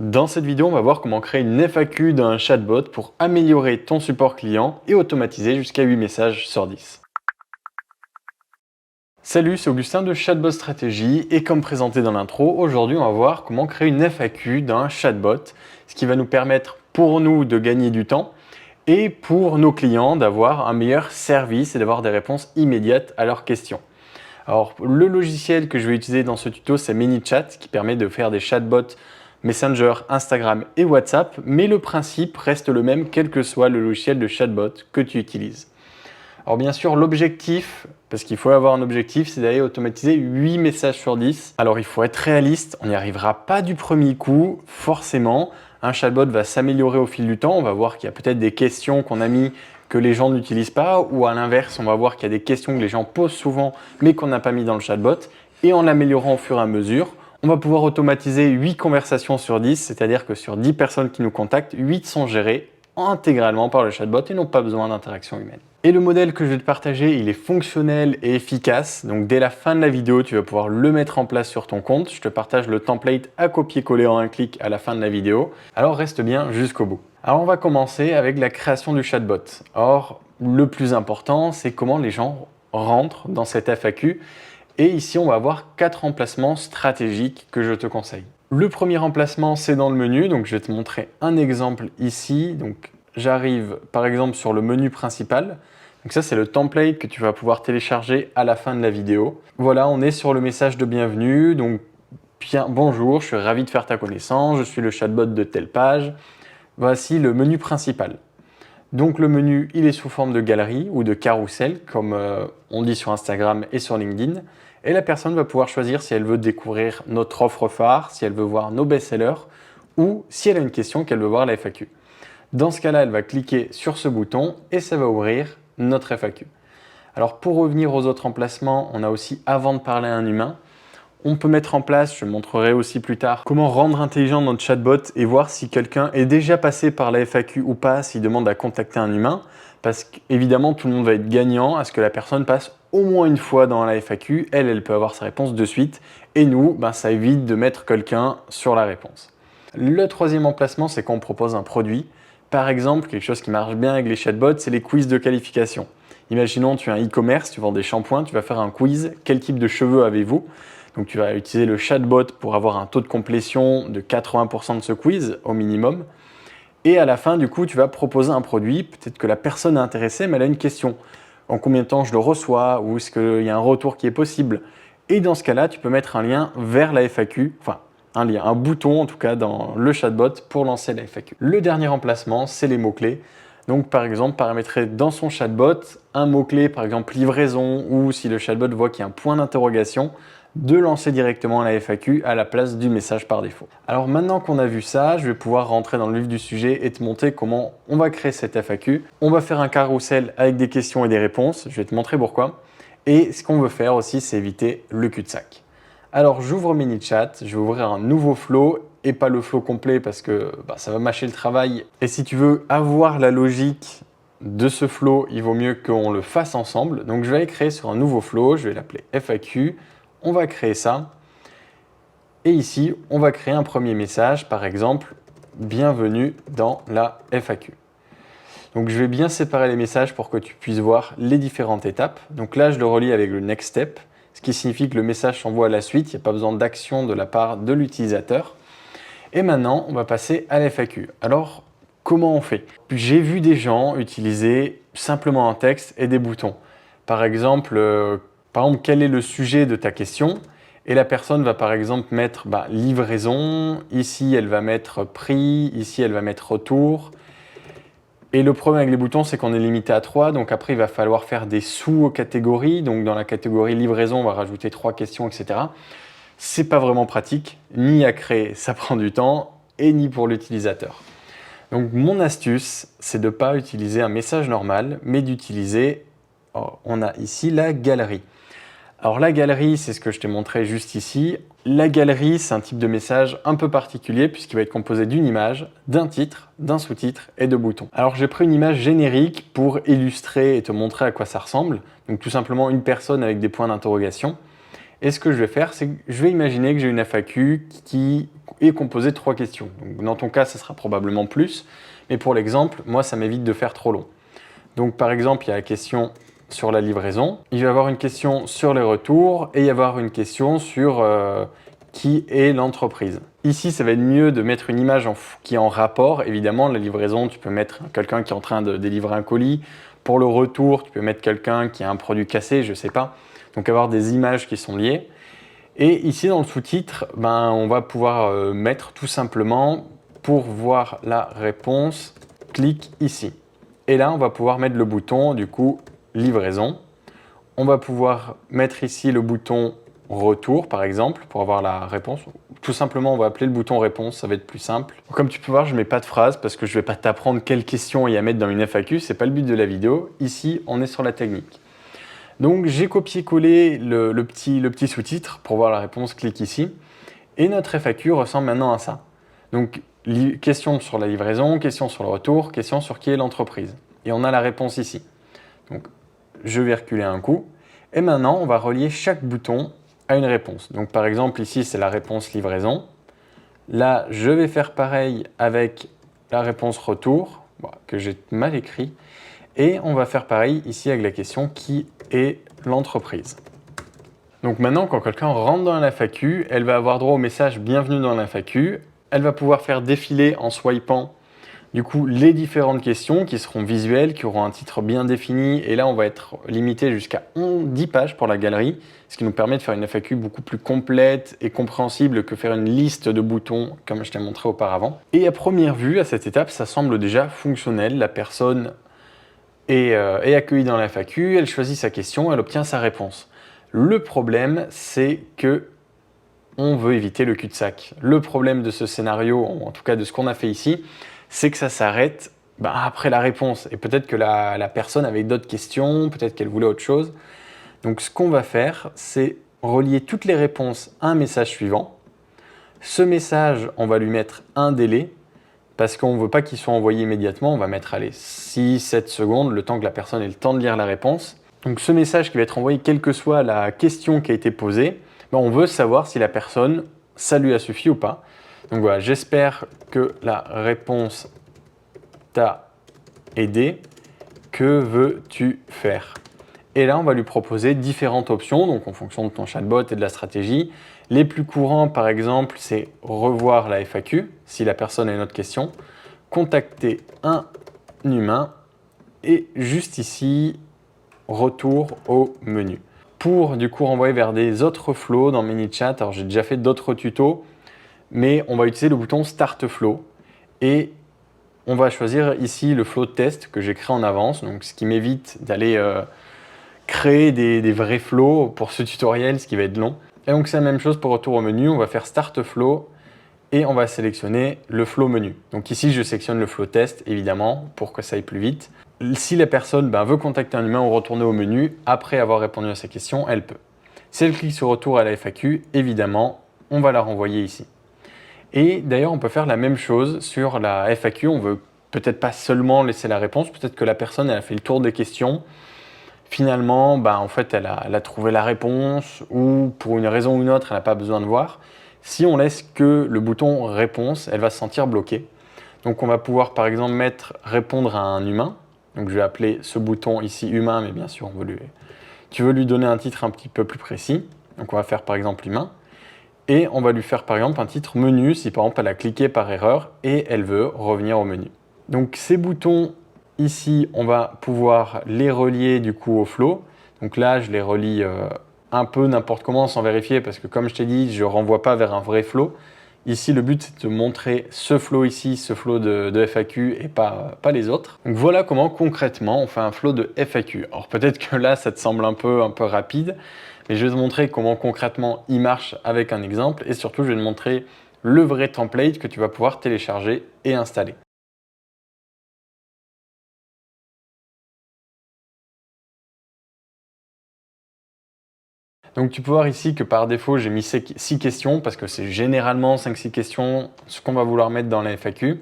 Dans cette vidéo, on va voir comment créer une FAQ d'un chatbot pour améliorer ton support client et automatiser jusqu'à 8 messages sur 10. Salut, c'est Augustin de Chatbot Stratégie et comme présenté dans l'intro, aujourd'hui on va voir comment créer une FAQ d'un chatbot, ce qui va nous permettre pour nous de gagner du temps et pour nos clients d'avoir un meilleur service et d'avoir des réponses immédiates à leurs questions. Alors, le logiciel que je vais utiliser dans ce tuto, c'est ManyChat, qui permet de faire des chatbots Messenger, Instagram et WhatsApp, mais le principe reste le même, quel que soit le logiciel de chatbot que tu utilises. Alors bien sûr, l'objectif, parce qu'il faut avoir un objectif, c'est d'aller automatiser 8 messages sur 10. Alors il faut être réaliste, on n'y arrivera pas du premier coup, forcément. Un chatbot va s'améliorer au fil du temps, on va voir qu'il y a peut-être des questions qu'on a mis que les gens n'utilisent pas, ou à l'inverse, on va voir qu'il y a des questions que les gens posent souvent, mais qu'on n'a pas mis dans le chatbot. Et en l'améliorant au fur et à mesure, on va pouvoir automatiser 8 conversations sur 10, c'est-à-dire que sur 10 personnes qui nous contactent, 8 sont gérées intégralement par le chatbot et n'ont pas besoin d'interaction humaine. Et le modèle que je vais te partager, il est fonctionnel et efficace. Donc dès la fin de la vidéo, tu vas pouvoir le mettre en place sur ton compte. Je te partage le template à copier-coller en un clic à la fin de la vidéo. Alors reste bien jusqu'au bout. Alors on va commencer avec la création du chatbot. Or, le plus important, c'est comment les gens rentrent dans cette FAQ. Et ici, on va avoir 4 emplacements stratégiques que je te conseille. Le premier emplacement, c'est dans le menu. Donc je vais te montrer un exemple ici. Donc j'arrive par exemple sur le menu principal. Donc ça, c'est le template que tu vas pouvoir télécharger à la fin de la vidéo. Voilà, on est sur le message de bienvenue. Donc bien, bonjour, je suis ravi de faire ta connaissance. Je suis le chatbot de telle page. Voici le menu principal. Donc le menu, il est sous forme de galerie ou de carrousel, comme on dit sur Instagram et sur LinkedIn. Et la personne va pouvoir choisir si elle veut découvrir notre offre phare, si elle veut voir nos best-sellers ou si elle a une question qu'elle veut voir la FAQ. Dans ce cas-là, elle va cliquer sur ce bouton et ça va ouvrir notre FAQ. Alors pour revenir aux autres emplacements, on a aussi avant de parler à un humain, on peut mettre en place, je montrerai aussi plus tard, comment rendre intelligent notre chatbot et voir si quelqu'un est déjà passé par la FAQ ou pas, s'il demande à contacter un humain. Parce qu'évidemment, tout le monde va être gagnant à ce que la personne passe au moins une fois dans la FAQ. Elle peut avoir sa réponse de suite. Et nous, ça évite de mettre quelqu'un sur la réponse. Le troisième emplacement, c'est quand on propose un produit. Par exemple, quelque chose qui marche bien avec les chatbots, c'est les quiz de qualification. Imaginons, tu as un e-commerce, tu vends des shampoings, tu vas faire un quiz. Quel type de cheveux avez-vous ? Donc tu vas utiliser le chatbot pour avoir un taux de complétion de 80% de ce quiz au minimum. Et à la fin, du coup, tu vas proposer un produit. Peut-être que la personne est intéressée, mais elle a une question. En combien de temps je le reçois? Ou est-ce qu'il y a un retour qui est possible? Et dans ce cas-là, tu peux mettre un lien vers la FAQ, enfin un lien, un bouton en tout cas dans le chatbot pour lancer la FAQ. Le dernier emplacement, c'est les mots-clés. Donc par exemple, paramétrer dans son chatbot un mot-clé, par exemple livraison, ou si le chatbot voit qu'il y a un point d'interrogation, de lancer directement la FAQ à la place du message par défaut. Alors maintenant qu'on a vu ça, je vais pouvoir rentrer dans le vif du sujet et te montrer comment on va créer cette FAQ. On va faire un carrousel avec des questions et des réponses, je vais te montrer pourquoi. Et ce qu'on veut faire aussi, c'est éviter le cul-de-sac. Alors j'ouvre ManyChat, je vais ouvrir un nouveau flow et pas le flow complet parce que ça va mâcher le travail. Et si tu veux avoir la logique de ce flow, il vaut mieux qu'on le fasse ensemble. Donc je vais aller créer sur un nouveau flow, je vais l'appeler FAQ. On va créer ça. Et ici, on va créer un premier message, par exemple, bienvenue dans la FAQ. Donc je vais bien séparer les messages pour que tu puisses voir les différentes étapes. Donc là, je le relie avec le next step, ce qui signifie que le message s'envoie à la suite. Il n'y a pas besoin d'action de la part de l'utilisateur. Et maintenant, on va passer à la FAQ. Alors, comment on fait? J'ai vu des gens utiliser simplement un texte et des boutons. Par exemple, quel est le sujet de ta question? Et la personne va par exemple mettre livraison, ici elle va mettre prix, ici elle va mettre retour. Et le problème avec les boutons, c'est qu'on est limité à 3, donc après il va falloir faire des sous-catégories. Donc dans la catégorie livraison, on va rajouter 3 questions, etc. C'est pas vraiment pratique, ni à créer, ça prend du temps, et ni pour l'utilisateur. Donc mon astuce, c'est de ne pas utiliser un message normal, mais d'utiliser, on a ici la galerie. Alors la galerie, c'est ce que je t'ai montré juste ici. La galerie, c'est un type de message un peu particulier puisqu'il va être composé d'une image, d'un titre, d'un sous-titre et de boutons. Alors j'ai pris une image générique pour illustrer et te montrer à quoi ça ressemble. Donc tout simplement une personne avec des points d'interrogation. Et ce que je vais faire, c'est que je vais imaginer que j'ai une FAQ qui est composée de 3 questions. Donc, dans ton cas, ça sera probablement plus, mais pour l'exemple, moi, ça m'évite de faire trop long. Donc par exemple, il y a la question sur la livraison, il va y avoir une question sur les retours et il va y avoir une question sur qui est l'entreprise. Ici, ça va être mieux de mettre une image qui est en rapport. Évidemment, la livraison, tu peux mettre quelqu'un qui est en train de délivrer un colis. Pour le retour, tu peux mettre quelqu'un qui a un produit cassé, je ne sais pas. Donc avoir des images qui sont liées. Et ici, dans le sous-titre, on va pouvoir mettre tout simplement pour voir la réponse, clique ici. Et là, on va pouvoir mettre le bouton, du coup, livraison. On va pouvoir mettre ici le bouton retour, par exemple, pour avoir la réponse. Tout simplement, on va appeler le bouton réponse, ça va être plus simple. Comme tu peux voir, je ne mets pas de phrase parce que je ne vais pas t'apprendre quelle question il y a à mettre dans une FAQ, ce n'est pas le but de la vidéo. Ici, on est sur la technique. Donc, j'ai copié-collé le petit sous-titre pour voir la réponse, clique ici. Et notre FAQ ressemble maintenant à ça. Donc, question sur la livraison, question sur le retour, question sur qui est l'entreprise. Et on a la réponse ici. Donc, je vais reculer un coup. Et maintenant, on va relier chaque bouton à une réponse. Donc, par exemple, ici, c'est la réponse livraison. Là, je vais faire pareil avec la réponse retour, que j'ai mal écrit. Et on va faire pareil ici avec la question qui est l'entreprise. Donc maintenant, quand quelqu'un rentre dans la FAQ, elle va avoir droit au message « Bienvenue dans la FAQ ». Elle va pouvoir faire défiler en swipant du coup les différentes questions qui seront visuelles, qui auront un titre bien défini. Et là, on va être limité jusqu'à 10 pages pour la galerie, ce qui nous permet de faire une FAQ beaucoup plus complète et compréhensible que faire une liste de boutons comme je t'ai montré auparavant. Et à première vue, à cette étape, ça semble déjà fonctionnel. La personne est accueillie dans la FAQ, elle choisit sa question, elle obtient sa réponse. Le problème, c'est que on veut éviter le cul-de-sac. Le problème de ce scénario, en tout cas de ce qu'on a fait ici, c'est que ça s'arrête après la réponse. Et peut-être que la personne avait d'autres questions, peut-être qu'elle voulait autre chose. Donc ce qu'on va faire, c'est relier toutes les réponses à un message suivant. Ce message, on va lui mettre un délai, parce qu'on ne veut pas qu'il soit envoyé immédiatement. On va mettre 6-7 secondes, le temps que la personne ait le temps de lire la réponse. Donc ce message qui va être envoyé, quelle que soit la question qui a été posée, on veut savoir si la personne, ça lui a suffi ou pas. Donc voilà, j'espère que la réponse t'a aidé. Que veux-tu faire? Et là, on va lui proposer différentes options, donc en fonction de ton chatbot et de la stratégie. Les plus courants, par exemple, c'est revoir la FAQ, si la personne a une autre question, contacter un humain, et juste ici, retour au menu. Pour du coup renvoyer vers des autres flows dans ManyChat, alors j'ai déjà fait d'autres tutos, mais on va utiliser le bouton Start Flow et on va choisir ici le flow de test que j'ai créé en avance, donc ce qui m'évite d'aller créer des vrais flows pour ce tutoriel, ce qui va être long. Et donc c'est la même chose pour retour au menu, on va faire Start Flow et on va sélectionner le flow menu. Donc ici je sélectionne le flow test évidemment pour que ça aille plus vite. Si la personne veut contacter un humain ou retourner au menu après avoir répondu à sa question, elle peut. Si elle clique sur retour à la FAQ, évidemment, on va la renvoyer ici. Et d'ailleurs, on peut faire la même chose sur la FAQ. On veut peut-être pas seulement laisser la réponse, peut-être que la personne elle a fait le tour des questions. Finalement, en fait, elle a trouvé la réponse ou pour une raison ou une autre, elle n'a pas besoin de voir. Si on laisse que le bouton réponse, elle va se sentir bloquée. Donc on va pouvoir par exemple mettre répondre à un humain. Donc je vais appeler ce bouton ici humain, mais bien sûr tu veux lui donner un titre un petit peu plus précis. Donc on va faire par exemple humain. Et on va lui faire par exemple un titre menu si par exemple elle a cliqué par erreur et elle veut revenir au menu. Donc ces boutons ici, on va pouvoir les relier du coup au flow. Donc là je les relie un peu n'importe comment sans vérifier parce que comme je t'ai dit, je ne renvoie pas vers un vrai flow. Ici, le but, c'est de montrer ce flow ici, ce flow de FAQ et pas les autres. Donc voilà comment concrètement on fait un flow de FAQ. Alors peut-être que là, ça te semble un peu rapide, mais je vais te montrer comment concrètement il marche avec un exemple et surtout, je vais te montrer le vrai template que tu vas pouvoir télécharger et installer. Donc tu peux voir ici que par défaut, j'ai mis 6 questions parce que c'est généralement 5-6 questions ce qu'on va vouloir mettre dans la FAQ. Tu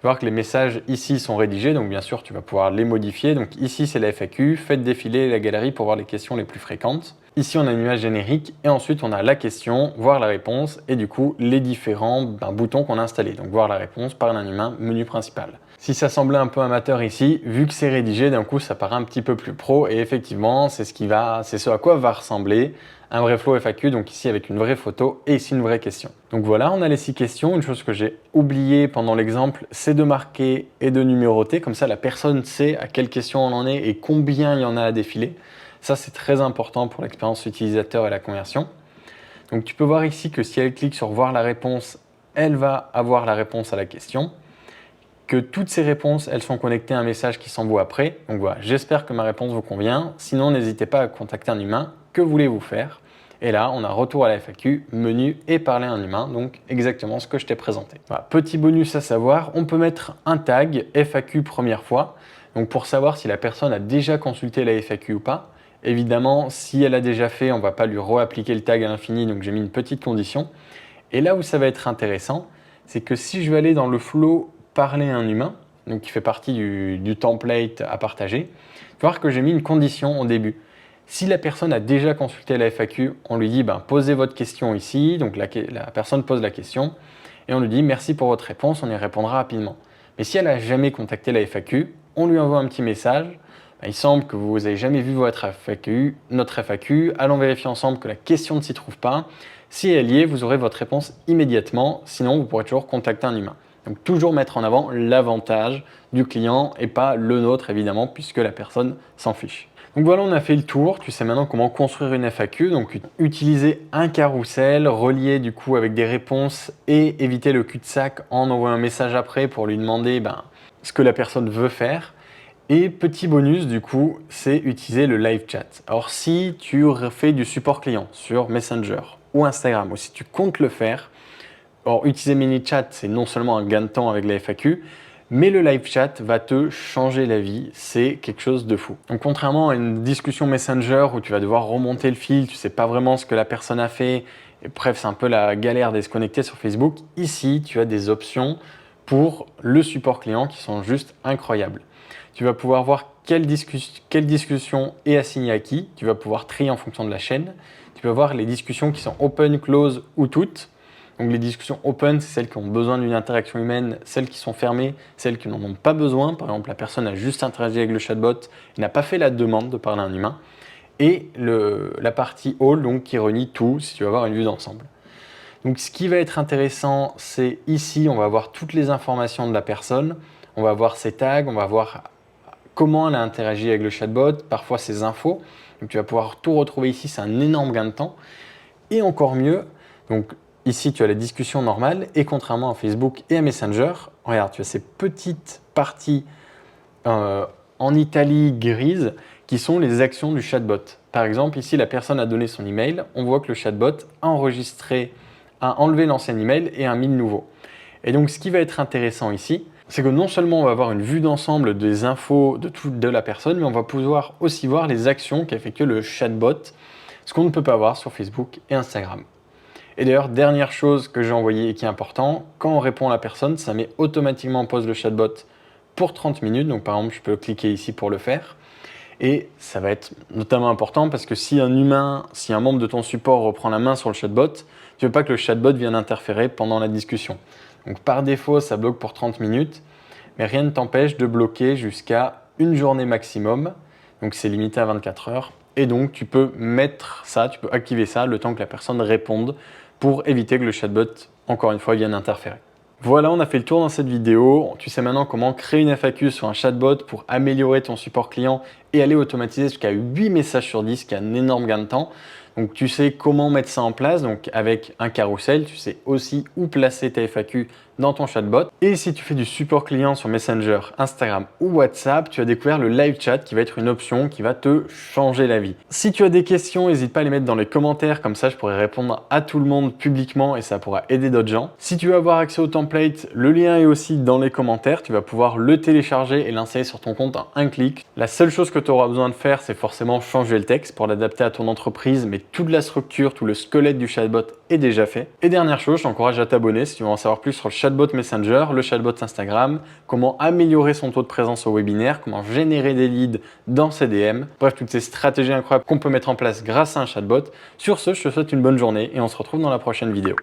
vas voir que les messages ici sont rédigés, donc bien sûr tu vas pouvoir les modifier. Donc ici c'est la FAQ, faites défiler la galerie pour voir les questions les plus fréquentes. Ici, on a une image générique et ensuite, on a la question, voir la réponse et du coup, les différents boutons qu'on a installés. Donc, voir la réponse, parler à un humain, menu principal. Si ça semblait un peu amateur ici, vu que c'est rédigé, d'un coup, ça paraît un petit peu plus pro et effectivement, c'est ce à quoi va ressembler un vrai flow FAQ, donc ici avec une vraie photo et ici une vraie question. Donc voilà, on a les 6 questions. Une chose que j'ai oublié pendant l'exemple, c'est de marquer et de numéroter. Comme ça, la personne sait à quelle question on en est et combien il y en a à défiler. Ça, c'est très important pour l'expérience utilisateur et la conversion. Donc tu peux voir ici que si elle clique sur voir la réponse, elle va avoir la réponse à la question. Que toutes ces réponses, elles sont connectées à un message qui s'envoie après. Donc voilà, j'espère que ma réponse vous convient. Sinon, n'hésitez pas à contacter un humain. Que voulez-vous faire? Et là, on a retour à la FAQ, menu et parler à un humain, donc exactement ce que je t'ai présenté. Voilà, petit bonus à savoir, on peut mettre un tag FAQ première fois, donc pour savoir si la personne a déjà consulté la FAQ ou pas. Évidemment, si elle a déjà fait, on ne va pas lui réappliquer le tag à l'infini, donc j'ai mis une petite condition. Et là où ça va être intéressant, c'est que si je vais aller dans le flow parler à un humain, donc qui fait partie du template à partager, il faut voir que j'ai mis une condition au début. Si la personne a déjà consulté la FAQ, on lui dit posez votre question ici, donc la personne pose la question et on lui dit merci pour votre réponse, on y répondra rapidement. Mais si elle n'a jamais contacté la FAQ, on lui envoie un petit message. Il semble que vous n'avez jamais vu notre FAQ, allons vérifier ensemble que la question ne s'y trouve pas. Si elle y est, vous aurez votre réponse immédiatement, sinon vous pourrez toujours contacter un humain. Donc toujours mettre en avant l'avantage du client et pas le nôtre évidemment, puisque la personne s'en fiche. Donc voilà, on a fait le tour. Tu sais maintenant comment construire une FAQ. Donc utiliser un carrousel, relié du coup avec des réponses et éviter le cul-de-sac en envoyant un message après pour lui demander ce que la personne veut faire. Et petit bonus du coup, c'est utiliser le live chat. Alors si tu fais du support client sur Messenger ou Instagram, ou si tu comptes le faire, alors utiliser ManyChat, c'est non seulement un gain de temps avec la FAQ, mais le live chat va te changer la vie, c'est quelque chose de fou. Donc contrairement à une discussion Messenger où tu vas devoir remonter le fil, tu ne sais pas vraiment ce que la personne a fait, et bref c'est un peu la galère de se connecter sur Facebook, ici tu as des options pour le support client qui sont juste incroyables. Tu vas pouvoir voir quelle discussion est assignée à qui, tu vas pouvoir trier en fonction de la chaîne, tu vas voir les discussions qui sont open, close ou toutes. Donc les discussions open, c'est celles qui ont besoin d'une interaction humaine, celles qui sont fermées, celles qui n'en ont pas besoin. Par exemple, la personne a juste interagi avec le chatbot et n'a pas fait la demande de parler à un humain. Et la partie all, donc qui renie tout, si tu veux avoir une vue d'ensemble. Donc ce qui va être intéressant, c'est ici, on va voir toutes les informations de la personne, on va voir ses tags, on va voir comment elle a interagi avec le chatbot, parfois ses infos. Donc tu vas pouvoir tout retrouver ici, c'est un énorme gain de temps. Et encore mieux, donc ici, tu as la discussion normale et contrairement à Facebook et à Messenger, regarde, tu as ces petites parties en italie grise qui sont les actions du chatbot. Par exemple, ici, la personne a donné son email. On voit que le chatbot a enlevé l'ancien email et a mis le nouveau. Et donc, ce qui va être intéressant ici, c'est que non seulement on va avoir une vue d'ensemble des infos de la personne, mais on va pouvoir aussi voir les actions qu'effectue le chatbot, ce qu'on ne peut pas voir sur Facebook et Instagram. Et d'ailleurs, dernière chose que j'ai envoyée et qui est important, quand on répond à la personne, ça met automatiquement en pause le chatbot pour 30 minutes. Donc par exemple, je peux cliquer ici pour le faire. Et ça va être notamment important parce que si un membre de ton support reprend la main sur le chatbot, tu ne veux pas que le chatbot vienne interférer pendant la discussion. Donc par défaut, ça bloque pour 30 minutes, mais rien ne t'empêche de bloquer jusqu'à une journée maximum. Donc c'est limité à 24 heures. Et donc tu peux activer ça le temps que la personne réponde pour éviter que le chatbot, encore une fois, vienne interférer. Voilà, on a fait le tour dans cette vidéo. Tu sais maintenant comment créer une FAQ sur un chatbot pour améliorer ton support client et aller automatiser jusqu'à 8 messages sur 10, qui est un énorme gain de temps. Donc tu sais comment mettre ça en place, donc avec un carrousel, tu sais aussi où placer ta FAQ dans ton chatbot. Et si tu fais du support client sur Messenger, Instagram ou WhatsApp, tu as découvert le live chat qui va être une option qui va te changer la vie. Si tu as des questions, n'hésite pas à les mettre dans les commentaires, comme ça je pourrai répondre à tout le monde publiquement et ça pourra aider d'autres gens. Si tu veux avoir accès au template, le lien est aussi dans les commentaires, tu vas pouvoir le télécharger et l'installer sur ton compte en un clic. La seule chose que tu auras besoin de faire, c'est forcément changer le texte pour l'adapter à ton entreprise, mais toute la structure, tout le squelette du chatbot est déjà fait. Et dernière chose, je t'encourage à t'abonner si tu veux en savoir plus sur le chatbot Messenger, le chatbot Instagram, comment améliorer son taux de présence au webinaire, comment générer des leads dans ses DM. Bref, toutes ces stratégies incroyables qu'on peut mettre en place grâce à un chatbot. Sur ce, je te souhaite une bonne journée et on se retrouve dans la prochaine vidéo.